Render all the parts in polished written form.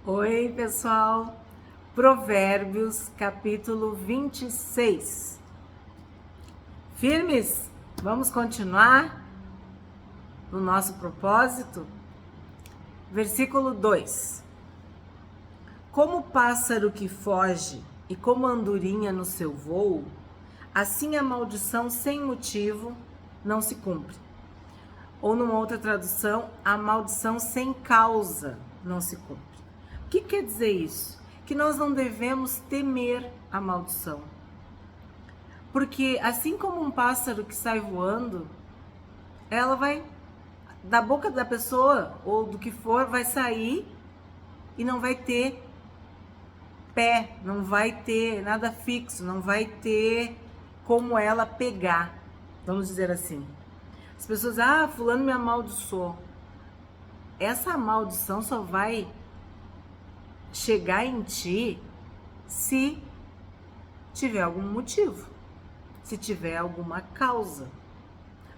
Oi, pessoal. Provérbios, capítulo 26. Firmes? Vamos continuar no nosso propósito? Versículo 2. Como o pássaro que foge e como a andorinha no seu voo, assim a maldição sem motivo não se cumpre. Ou numa outra tradução, a maldição sem causa não se cumpre. O que quer dizer isso? Que nós não devemos temer a maldição. Porque assim como um pássaro que sai voando, ela vai, da boca da pessoa ou do que for, vai sair e não vai ter pé, não vai ter nada fixo, não vai ter como ela pegar, vamos dizer assim. As pessoas, fulano me amaldiçoou. Essa maldição só vai chegar em ti se tiver algum motivo, se tiver alguma causa.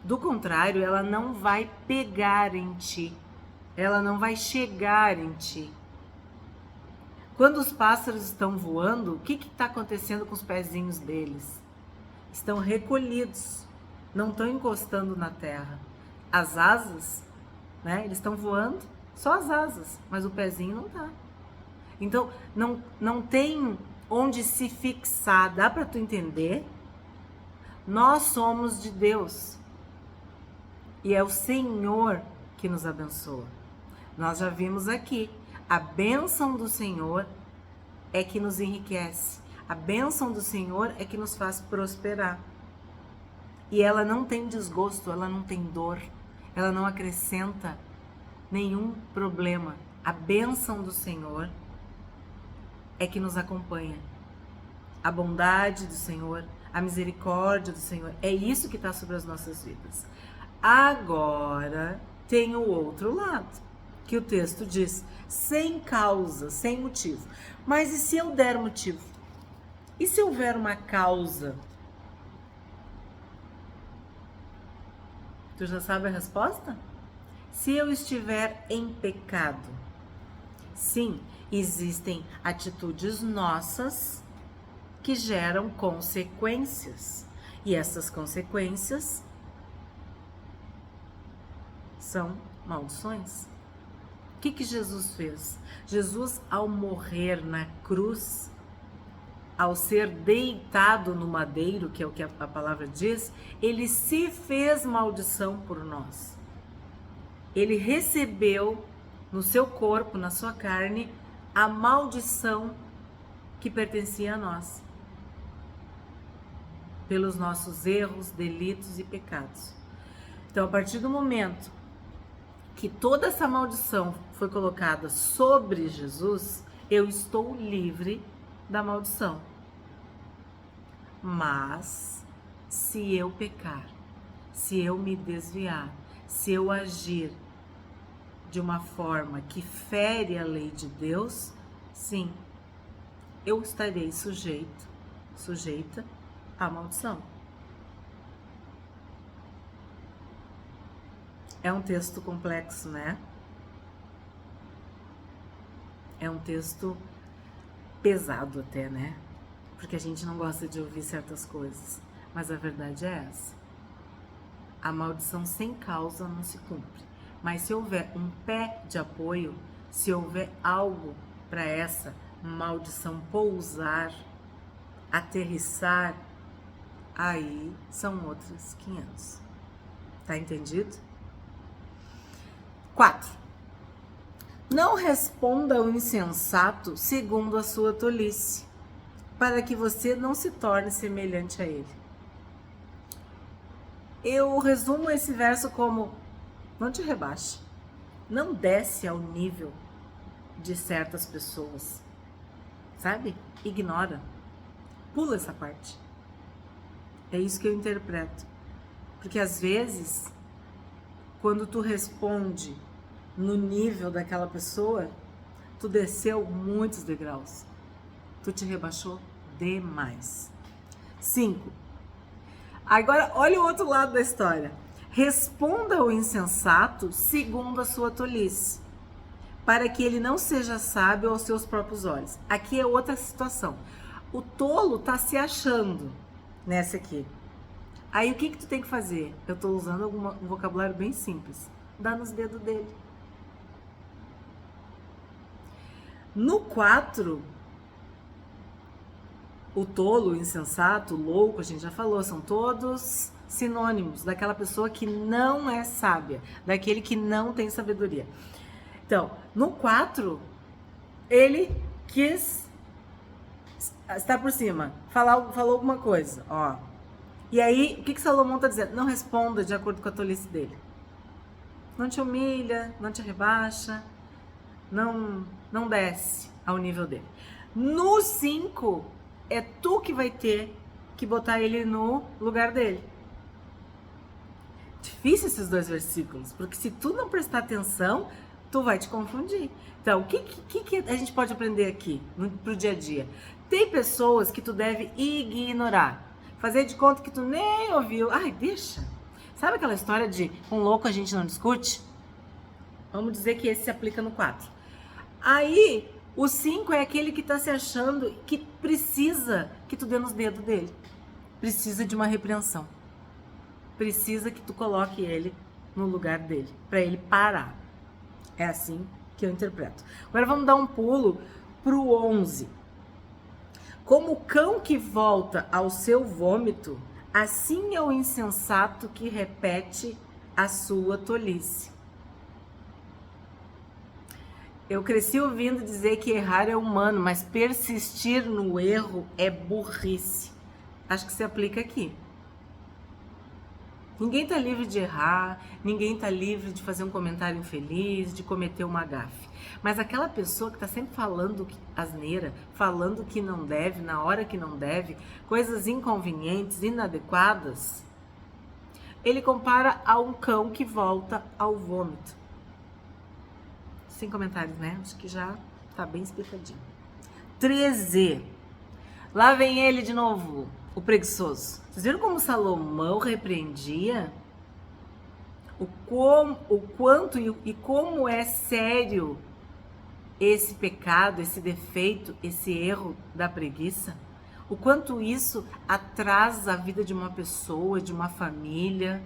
Do contrário, ela não vai pegar em ti, ela não vai chegar em ti. Quando os pássaros estão voando, o que está acontecendo com os pezinhos deles? Estão recolhidos, não estão encostando na terra. As asas, né? Eles estão voando, só as asas, mas o pezinho não está. Então, não tem onde se fixar. Dá para tu entender? Nós somos de Deus. E é o Senhor que nos abençoa. Nós já vimos aqui. A bênção do Senhor é que nos enriquece. A bênção do Senhor é que nos faz prosperar. E ela não tem desgosto, ela não tem dor. Ela não acrescenta nenhum problema. A bênção do Senhor é que nos acompanha. A bondade do Senhor, a misericórdia do Senhor, é isso que está sobre as nossas vidas. Agora tem o outro lado, que o texto diz, sem causa, sem motivo. Mas e se eu der motivo? E se houver uma causa? Tu já sabe a resposta? Se eu estiver em pecado, sim, existem atitudes nossas que geram consequências. E essas consequências são maldições. O que Jesus fez? Jesus, ao morrer na cruz, ao ser deitado no madeiro, que é o que a palavra diz, ele se fez maldição por nós. Ele recebeu no seu corpo, na sua carne, a maldição que pertencia a nós, pelos nossos erros, delitos e pecados. Então, a partir do momento que toda essa maldição foi colocada sobre Jesus, eu estou livre da maldição. Mas, se eu pecar, se eu me desviar, se eu agir de uma forma que fere a lei de Deus, sim, eu estarei sujeita à maldição. É um texto complexo, né? É um texto pesado até, né? Porque a gente não gosta de ouvir certas coisas. Mas a verdade é essa. A maldição sem causa não se cumpre. Mas se houver um pé de apoio, se houver algo para essa maldição pousar, aterrissar, aí são outros 500. Tá entendido? 4. Não responda ao insensato segundo a sua tolice, para que você não se torne semelhante a ele. Eu resumo esse verso como: não te rebaixe, não desce ao nível de certas pessoas, sabe? Ignora, pula essa parte. É isso que eu interpreto. Porque às vezes, quando tu responde no nível daquela pessoa, tu desceu muitos degraus. Tu te rebaixou demais. 5. Agora, olha o outro lado da história. Responda ao insensato segundo a sua tolice, para que ele não seja sábio aos seus próprios olhos. Aqui é outra situação. O tolo tá se achando nessa aqui. Aí o que tu tem que fazer? Eu tô usando um vocabulário bem simples. Dá nos dedos dele. No 4, o tolo, o insensato, o louco, a gente já falou, são todos sinônimos daquela pessoa que não é sábia, daquele que não tem sabedoria. Então, no 4, ele quis estar por cima, falou alguma coisa, ó. E aí, o que Salomão está dizendo? Não responda de acordo com a tolice dele. Não te humilha, não te rebaixa, não desce ao nível dele. No 5, é tu que vai ter que botar ele no lugar dele. Difícil esses 2 versículos, porque se tu não prestar atenção, tu vai te confundir. Então, o que a gente pode aprender aqui pro dia a dia? Tem pessoas que tu deve ignorar. Fazer de conta que tu nem ouviu. Ai, deixa. Sabe aquela história de com louco a gente não discute? Vamos dizer que esse se aplica no 4. Aí, o 5 é aquele que tá se achando que precisa que tu dê nos dedos dele. Precisa de uma repreensão. Precisa que tu coloque ele no lugar dele, para ele parar. É assim que eu interpreto. Agora vamos dar um pulo pro 11. Como o cão que volta ao seu vômito, assim é o insensato que repete a sua tolice. Eu cresci ouvindo dizer que errar é humano, mas persistir no erro é burrice. Acho que se aplica aqui. Ninguém está livre de errar, ninguém está livre de fazer um comentário infeliz, de cometer uma gafe. Mas aquela pessoa que está sempre falando asneira, falando que não deve, na hora que não deve, coisas inconvenientes, inadequadas, ele compara a um cão que volta ao vômito. Sem comentários, né? Acho que já está bem explicadinho. 13. Lá vem ele de novo, o preguiçoso. Vocês viram como Salomão repreendia? O quanto e como é sério esse pecado, esse defeito, esse erro da preguiça? O quanto isso atrasa a vida de uma pessoa, de uma família,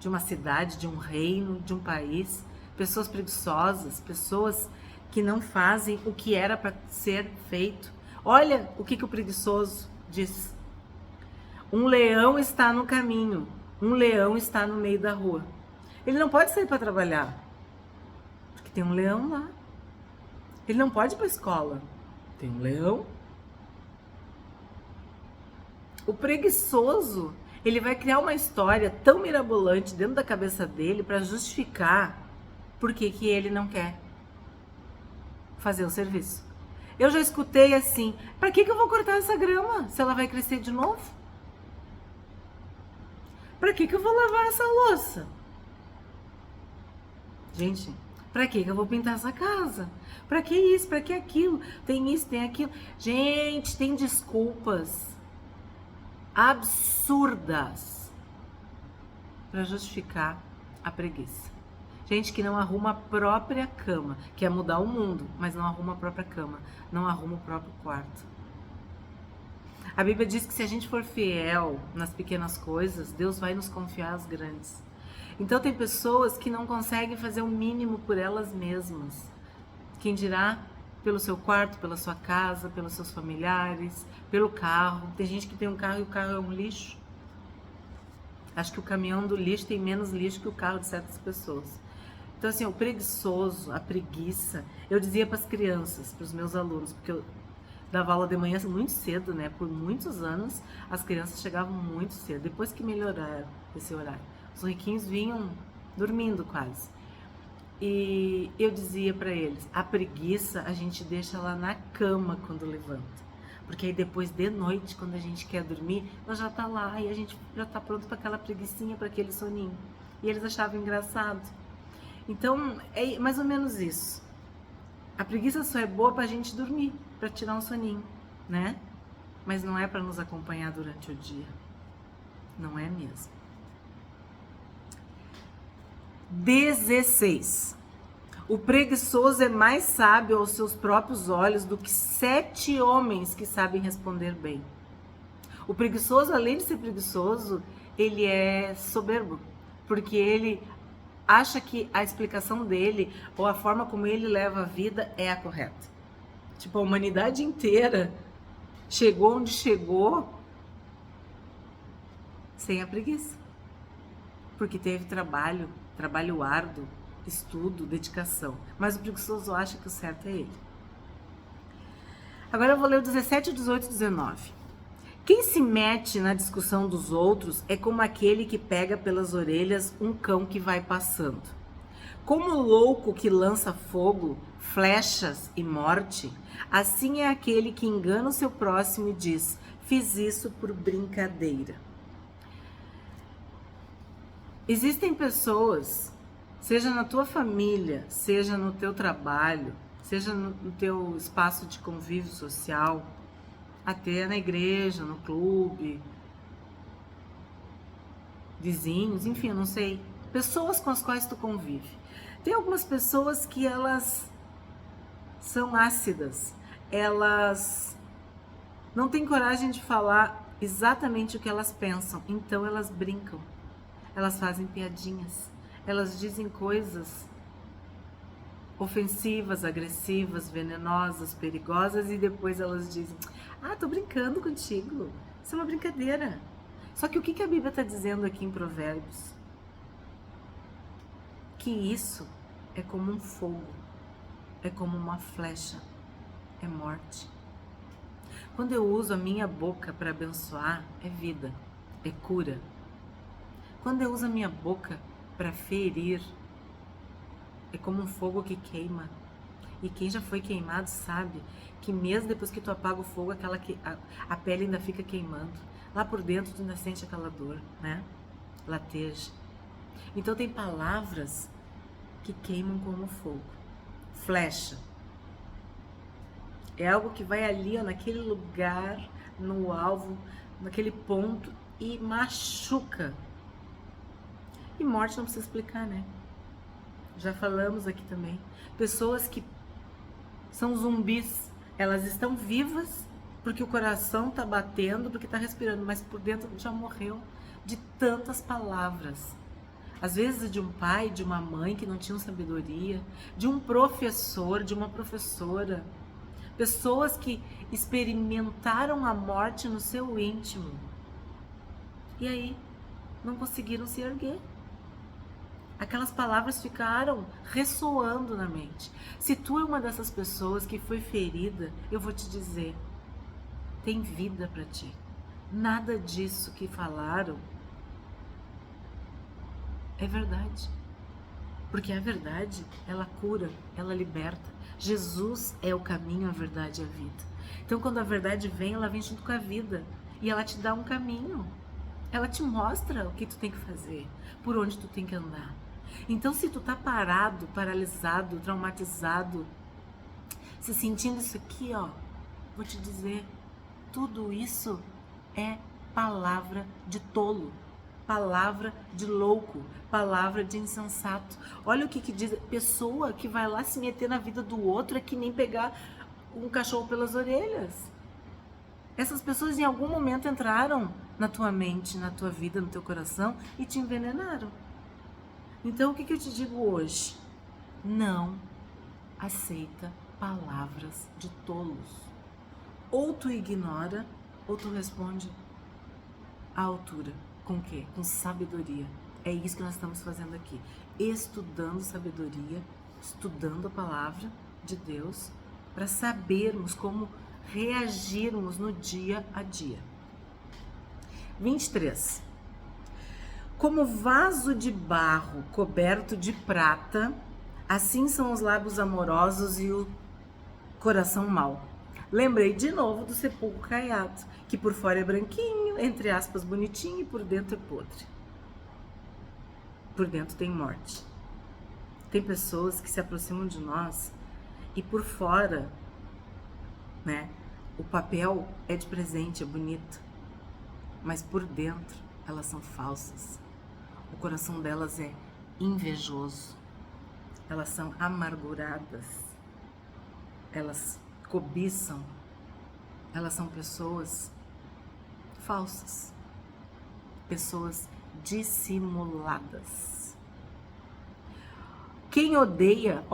de uma cidade, de um reino, de um país. Pessoas preguiçosas, pessoas que não fazem o que era para ser feito. Olha o que o preguiçoso diz. Um leão está no caminho, um leão está no meio da rua. Ele não pode sair para trabalhar, porque tem um leão lá. Ele não pode ir para a escola, tem um leão. O preguiçoso, ele vai criar uma história tão mirabolante dentro da cabeça dele para justificar por que ele não quer fazer o serviço. Eu já escutei assim, para que eu vou cortar essa grama se ela vai crescer de novo? Para que eu vou lavar essa louça? Gente, para que eu vou pintar essa casa? Para que isso? Para que aquilo? Tem isso, tem aquilo. Gente, tem desculpas absurdas para justificar a preguiça. Gente que não arruma a própria cama, quer mudar o mundo, mas não arruma a própria cama, não arruma o próprio quarto. A Bíblia diz que se a gente for fiel nas pequenas coisas, Deus vai nos confiar as grandes. Então tem pessoas que não conseguem fazer o mínimo por elas mesmas. Quem dirá pelo seu quarto, pela sua casa, pelos seus familiares, pelo carro. Tem gente que tem um carro e o carro é um lixo. Acho que o caminhão do lixo tem menos lixo que o carro de certas pessoas. Então assim, o preguiçoso, a preguiça, eu dizia para as crianças, para os meus alunos, porque eu dava aula de manhã muito cedo, né? Por muitos anos as crianças chegavam muito cedo, depois que melhoraram esse horário. Os riquinhos vinham dormindo quase. E eu dizia para eles, a preguiça a gente deixa lá na cama quando levanta. Porque aí depois de noite, quando a gente quer dormir, ela já tá lá e a gente já tá pronto para aquela preguicinha, para aquele soninho. E eles achavam engraçado. Então, é mais ou menos isso. A preguiça só é boa pra gente dormir, pra tirar um soninho, né? Mas não é pra nos acompanhar durante o dia. Não é mesmo. 16. O preguiçoso é mais sábio aos seus próprios olhos do que 7 homens que sabem responder bem. O preguiçoso, além de ser preguiçoso, ele é soberbo, porque ele acha que a explicação dele ou a forma como ele leva a vida é a correta. Tipo, a humanidade inteira chegou onde chegou sem a preguiça, porque teve trabalho árduo, estudo, dedicação. Mas o preguiçoso acha que o certo é ele. Agora eu vou ler o 17, 18 e 19. Quem se mete na discussão dos outros é como aquele que pega pelas orelhas um cão que vai passando. Como o louco que lança fogo, flechas e morte, assim é aquele que engana o seu próximo e diz: fiz isso por brincadeira. Existem pessoas, seja na tua família, seja no teu trabalho, seja no teu espaço de convívio social, até na igreja, no clube, vizinhos, enfim, eu não sei, pessoas com as quais tu convive. Tem algumas pessoas que elas são ácidas, elas não têm coragem de falar exatamente o que elas pensam, então elas brincam, elas fazem piadinhas, elas dizem coisas ofensivas, agressivas, venenosas, perigosas e depois elas dizem: ah, tô brincando contigo, isso é uma brincadeira. Só que o que a Bíblia está dizendo aqui em Provérbios? Que isso é como um fogo, é como uma flecha, é morte. Quando eu uso a minha boca para abençoar, é vida, é cura. Quando eu uso a minha boca para ferir, é como um fogo que queima. E quem já foi queimado sabe que mesmo depois que tu apaga o fogo, a pele ainda fica queimando. Lá por dentro tu ainda sente aquela dor, né? Lateja. Então tem palavras que queimam como fogo. Flecha. É algo que vai ali, ó, naquele lugar, no alvo, naquele ponto e machuca. E morte não precisa explicar, né? Já falamos aqui também. Pessoas que são zumbis, elas estão vivas porque o coração tá batendo, porque tá respirando, mas por dentro já morreu de tantas palavras. Às vezes de um pai, de uma mãe que não tinham sabedoria, de um professor, de uma professora. Pessoas que experimentaram a morte no seu íntimo. E aí, não conseguiram se erguer. Aquelas palavras ficaram ressoando na mente. Se tu é uma dessas pessoas que foi ferida, eu vou te dizer, tem vida para ti. Nada disso que falaram é verdade. Porque a verdade, ela cura, ela liberta. Jesus é o caminho, a verdade e a vida. Então quando a verdade vem, ela vem junto com a vida. E ela te dá um caminho. Ela te mostra o que tu tem que fazer, por onde tu tem que andar. Então se tu tá parado, paralisado, traumatizado, se sentindo isso aqui, ó, vou te dizer, tudo isso é palavra de tolo, palavra de louco, palavra de insensato. Olha o que diz, pessoa que vai lá se meter na vida do outro é que nem pegar um cachorro pelas orelhas. Essas pessoas em algum momento entraram na tua mente, na tua vida, no teu coração e te envenenaram. Então o que eu te digo hoje? Não aceita palavras de tolos. Ou tu ignora, ou tu responde à altura. Com o quê? Com sabedoria. É isso que nós estamos fazendo aqui. Estudando sabedoria, estudando a palavra de Deus, para sabermos como reagirmos no dia a dia. 23. Como vaso de barro coberto de prata, assim são os lábios amorosos e o coração mau. Lembrei de novo do sepulcro caiado, que por fora é branquinho, entre aspas bonitinho, e por dentro é podre. Por dentro tem morte. Tem pessoas que se aproximam de nós e por fora, né, o papel é de presente, é bonito, mas por dentro elas são falsas. O coração delas é invejoso, elas são amarguradas, elas cobiçam, elas são pessoas falsas, pessoas dissimuladas. Quem odeia,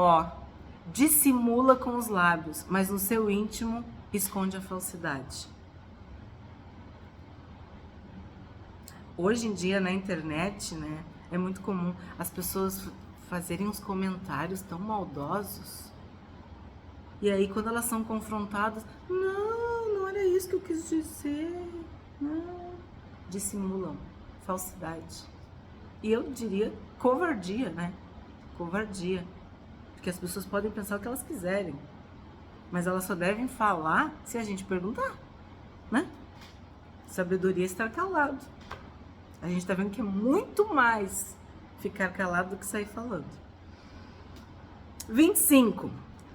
dissimula com os lábios, mas no seu íntimo esconde a falsidade. Hoje em dia na internet, né, é muito comum as pessoas fazerem uns comentários tão maldosos. E aí quando elas são confrontadas, não era isso que eu quis dizer. Não. Dissimulam, falsidade. E eu diria covardia, né? Covardia. Porque as pessoas podem pensar o que elas quiserem, mas elas só devem falar se a gente perguntar, né? Sabedoria é estar calado. A gente tá vendo que é muito mais ficar calado do que sair falando. 25.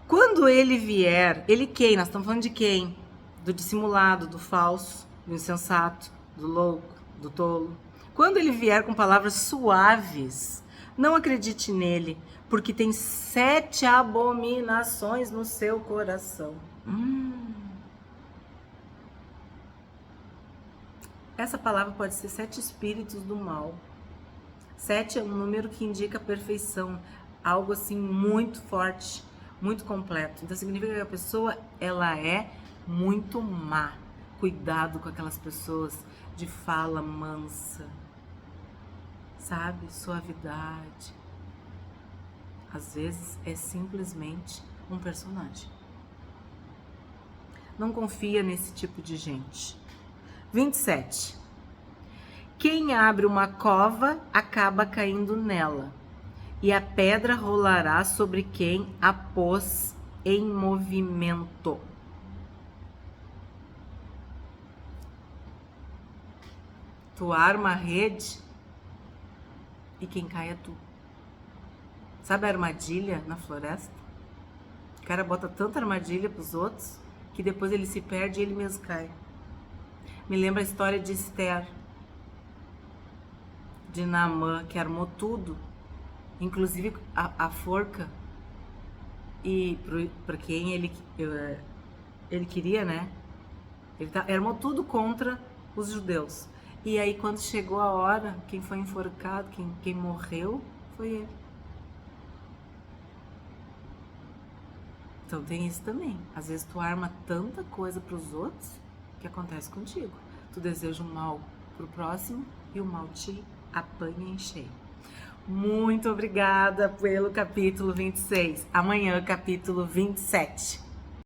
Quando ele vier, ele quem? Nós estamos falando de quem? Do dissimulado, do falso, do insensato, do louco, do tolo. Quando ele vier com palavras suaves, não acredite nele, porque tem 7 abominações no seu coração. Essa palavra pode ser 7 espíritos do mal. 7 é um número que indica a perfeição, algo assim muito forte, muito completo. Então significa que a pessoa, ela é muito má. Cuidado com aquelas pessoas de fala mansa, sabe? Suavidade. Às vezes é simplesmente um personagem. Não confia nesse tipo de gente. 27. Quem abre uma cova acaba caindo nela, e a pedra rolará sobre quem a pôs em movimento. Tu arma a rede e quem cai é tu. Sabe a armadilha na floresta? O cara bota tanta armadilha pros outros que depois ele se perde e ele mesmo cai. Me lembra a história de Esther, de Naamã, que armou tudo, inclusive a forca, e para quem ele queria, né? Ele armou tudo contra os judeus. E aí quando chegou a hora, quem foi enforcado, quem morreu, foi ele. Então tem isso também. Às vezes tu arma tanta coisa para os outros que acontece contigo. Tu deseja o mal pro próximo e o mal te apanha em cheio. Muito obrigada pelo capítulo 26. Amanhã, capítulo 27.